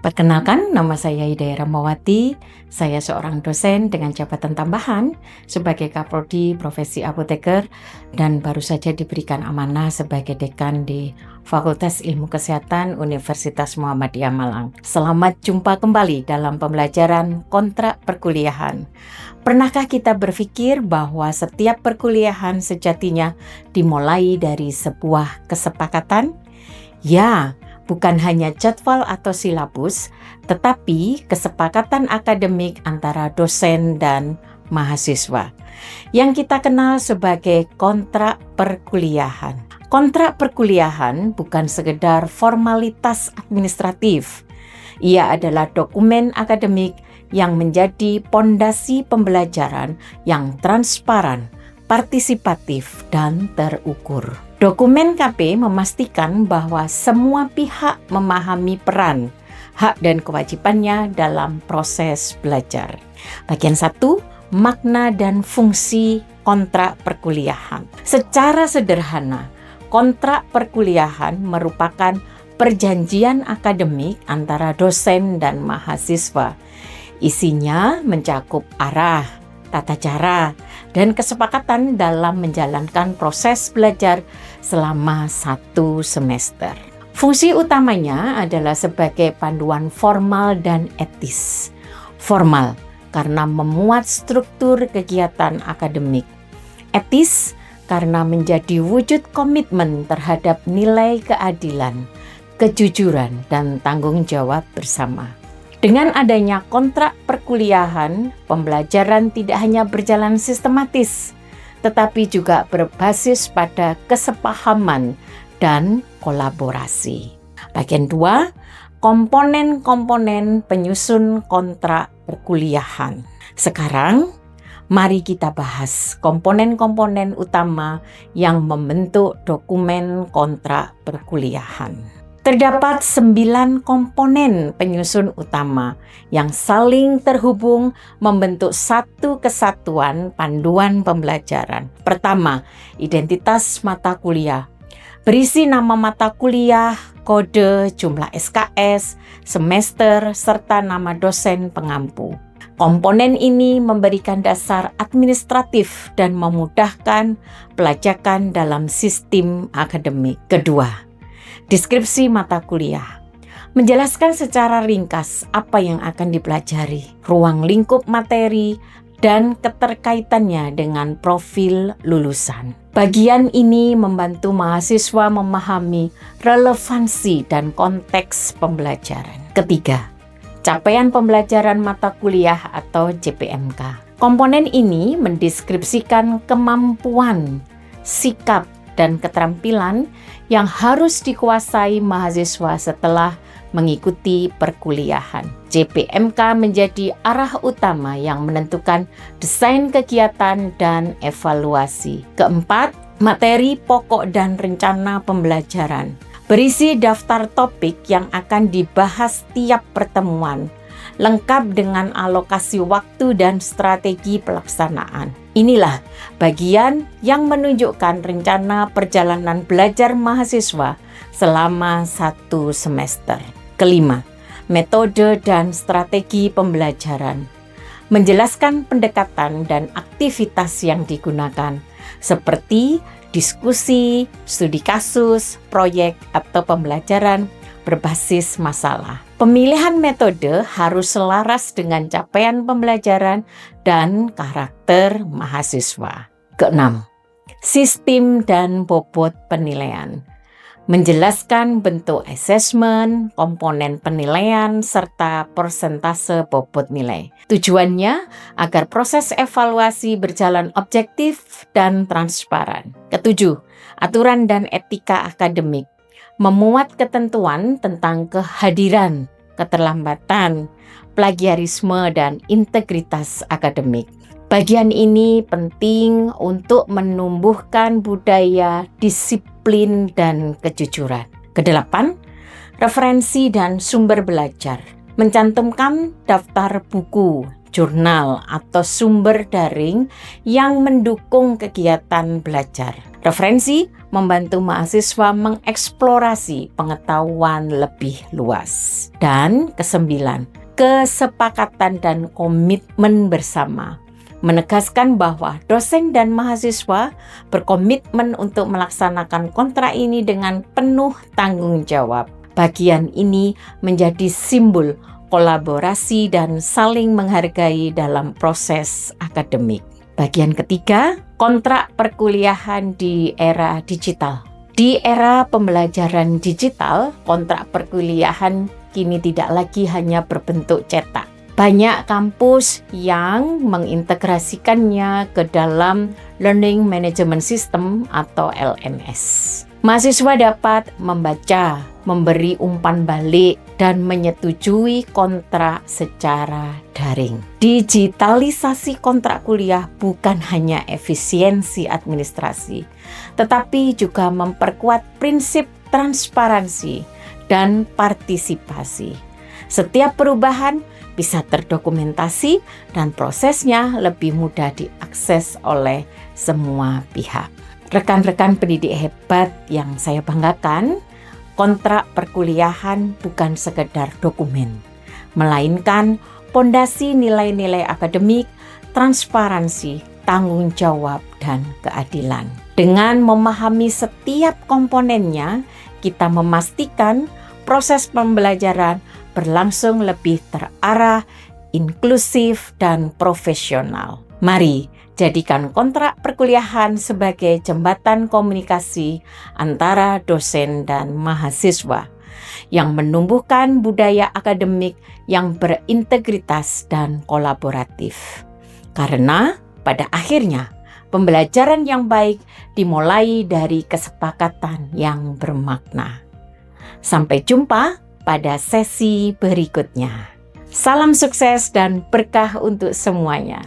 Perkenalkan, nama saya Hidayah Rahmawati. Saya seorang dosen dengan jabatan tambahan sebagai Kaprodi Profesi Apoteker dan baru saja diberikan amanah sebagai dekan di Fakultas Ilmu Kesehatan Universitas Muhammadiyah Malang. Selamat jumpa kembali dalam pembelajaran kontrak perkuliahan. Pernahkah kita berpikir bahwa setiap perkuliahan sejatinya dimulai dari sebuah kesepakatan? Ya, bukan hanya jadwal atau silabus, tetapi kesepakatan akademik antara dosen dan mahasiswa yang kita kenal sebagai kontrak perkuliahan. Kontrak perkuliahan bukan sekedar formalitas administratif. Ia adalah dokumen akademik yang menjadi pondasi pembelajaran yang transparan, partisipatif, dan terukur. Dokumen KP memastikan bahwa semua pihak memahami peran, hak dan kewajibannya dalam proses belajar. Bagian 1, makna dan fungsi kontrak perkuliahan. Secara sederhana, kontrak perkuliahan merupakan perjanjian akademik antara dosen dan mahasiswa. Isinya mencakup arah, tata cara, dan kesepakatan dalam menjalankan proses belajar selama 1 semester. Fungsi utamanya adalah sebagai panduan formal dan etis. Formal karena memuat struktur kegiatan akademik. Etis karena menjadi wujud komitmen terhadap nilai keadilan, kejujuran, dan tanggung jawab bersama. Dengan adanya kontrak perkuliahan, pembelajaran tidak hanya berjalan sistematis, tetapi juga berbasis pada kesepahaman dan kolaborasi. Bagian 2, komponen-komponen penyusun kontrak perkuliahan. Sekarang, mari kita bahas komponen-komponen utama yang membentuk dokumen kontrak perkuliahan. Terdapat 9 komponen penyusun utama yang saling terhubung membentuk satu kesatuan panduan pembelajaran. Pertama, identitas mata kuliah. Berisi nama mata kuliah, kode, jumlah SKS, semester, serta nama dosen pengampu. Komponen ini memberikan dasar administratif dan memudahkan pelajaran dalam sistem akademik. Kedua, deskripsi mata kuliah. Menjelaskan secara ringkas apa yang akan dipelajari, ruang lingkup materi, dan keterkaitannya dengan profil lulusan. Bagian ini membantu mahasiswa memahami relevansi dan konteks pembelajaran. Ketiga, capaian pembelajaran mata kuliah atau CPMK. Komponen ini mendeskripsikan kemampuan, sikap, dan keterampilan yang harus dikuasai mahasiswa setelah mengikuti perkuliahan. CPMK menjadi arah utama yang menentukan desain kegiatan dan evaluasi. Keempat, materi pokok dan rencana pembelajaran. Berisi daftar topik yang akan dibahas tiap pertemuan, lengkap dengan alokasi waktu dan strategi pelaksanaan. Inilah bagian yang menunjukkan rencana perjalanan belajar mahasiswa selama 1 semester. Kelima, metode dan strategi pembelajaran. Menjelaskan pendekatan dan aktivitas yang digunakan, seperti diskusi, studi kasus, proyek, atau pembelajaran berbasis masalah. Pemilihan metode harus selaras dengan capaian pembelajaran dan karakter mahasiswa. Keenam, sistem dan bobot penilaian. Menjelaskan bentuk asesmen, komponen penilaian, serta persentase bobot nilai. Tujuannya agar proses evaluasi berjalan objektif dan transparan. Ketujuh, aturan dan etika akademik. Memuat ketentuan tentang kehadiran, keterlambatan, plagiarisme, dan integritas akademik. Bagian ini penting untuk menumbuhkan budaya, disiplin, dan kejujuran. Kedelapan, referensi dan sumber belajar. Mencantumkan daftar buku, jurnal, atau sumber daring yang mendukung kegiatan belajar. Referensi membantu mahasiswa mengeksplorasi pengetahuan lebih luas. Dan kesembilan, kesepakatan dan komitmen bersama, menegaskan bahwa dosen dan mahasiswa berkomitmen untuk melaksanakan kontrak ini dengan penuh tanggung jawab. Bagian ini menjadi simbol kolaborasi dan saling menghargai dalam proses akademik. Bagian ketiga, kontrak perkuliahan di era digital. Di era pembelajaran digital, kontrak perkuliahan kini tidak lagi hanya berbentuk cetak. Banyak kampus yang mengintegrasikannya ke dalam Learning Management System atau LMS. Mahasiswa dapat membaca, memberi umpan balik, dan menyetujui kontrak secara daring. Digitalisasi kontrak kuliah bukan hanya efisiensi administrasi, tetapi juga memperkuat prinsip transparansi dan partisipasi. Setiap perubahan bisa terdokumentasi dan prosesnya lebih mudah diakses oleh semua pihak. Rekan-rekan pendidik hebat yang saya banggakan, kontrak perkuliahan bukan sekedar dokumen, melainkan pondasi nilai-nilai akademik, transparansi, tanggung jawab, dan keadilan. Dengan memahami setiap komponennya, kita memastikan proses pembelajaran berlangsung lebih terarah, inklusif, dan profesional. Mari jadikan kontrak perkuliahan sebagai jembatan komunikasi antara dosen dan mahasiswa yang menumbuhkan budaya akademik yang berintegritas dan kolaboratif. Karena pada akhirnya pembelajaran yang baik dimulai dari kesepakatan yang bermakna. Sampai jumpa pada sesi berikutnya. Salam sukses dan berkah untuk semuanya.